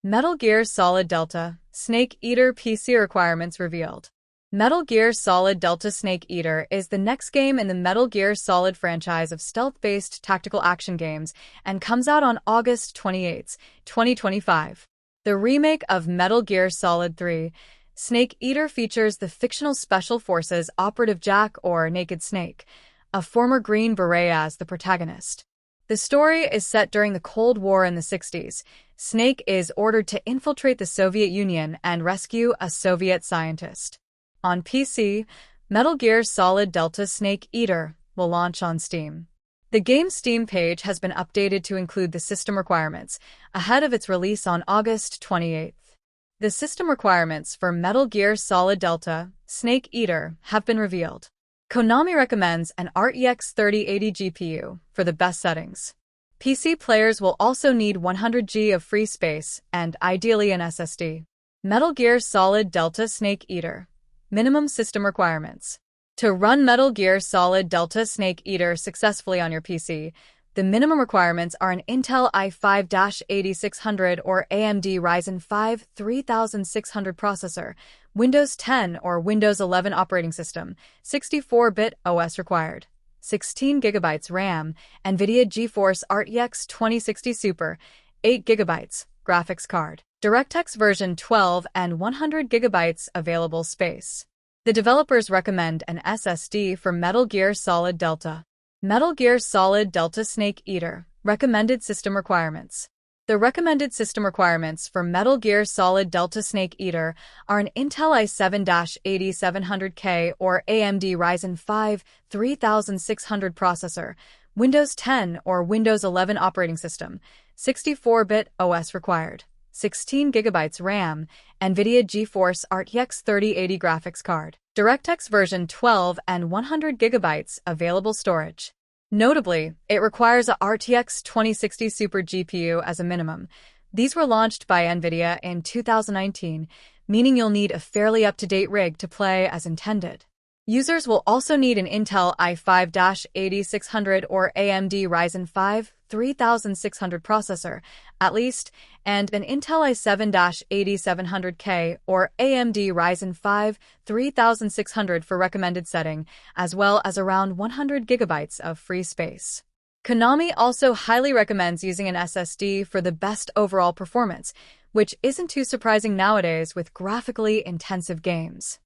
Metal Gear Solid Delta Snake Eater PC requirements revealed. Metal Gear Solid Delta Snake Eater is the next game in the Metal Gear Solid franchise of stealth-based tactical action games and comes out on August 28, 2025. The remake of Metal Gear Solid 3, Snake Eater features the fictional Special Forces operative Jack or Naked Snake, a former Green Beret as the protagonist. The story is set during the Cold War in the 60s. Snake is ordered to infiltrate the Soviet Union and rescue a Soviet scientist. On PC, Metal Gear Solid Delta Snake Eater will launch on Steam. The game's Steam page has been updated to include the system requirements, ahead of its release on August 28. The system requirements for Metal Gear Solid Delta Snake Eater have been revealed. Konami recommends an RTX 3080 GPU for the best settings. PC players will also need 100 GB of free space and ideally an SSD. Metal Gear Solid Delta Snake Eater minimum system requirements. To run Metal Gear Solid Delta Snake Eater successfully on your PC, the minimum requirements are an Intel i5-8600 or AMD Ryzen 5 3600 processor, Windows 10 or Windows 11 operating system, 64-bit OS required, 16 GB RAM, NVIDIA GeForce RTX 2060 Super, 8 GB graphics card, DirectX version 12 and 100 GB available space. The developers recommend an SSD for Metal Gear Solid Delta. Metal Gear Solid Delta Snake Eater recommended system requirements. The recommended system requirements for Metal Gear Solid Delta Snake Eater are an Intel i7-8700K or AMD Ryzen 5 3600 processor, Windows 10 or Windows 11 operating system, 64-bit OS required, 16 GB RAM, NVIDIA GeForce RTX 3080 graphics card, DirectX version 12 and 100 GB available storage. Notably, it requires a RTX 2060 Super GPU as a minimum. These were launched by NVIDIA in 2019, meaning you'll need a fairly up-to-date rig to play as intended. Users will also need an Intel i5-8600 or AMD Ryzen 5 3600 processor, at least, and an Intel i7-8700K or AMD Ryzen 5 3600 for recommended setting, as well as around 100 GB of free space. Konami also highly recommends using an SSD for the best overall performance, which isn't too surprising nowadays with graphically intensive games.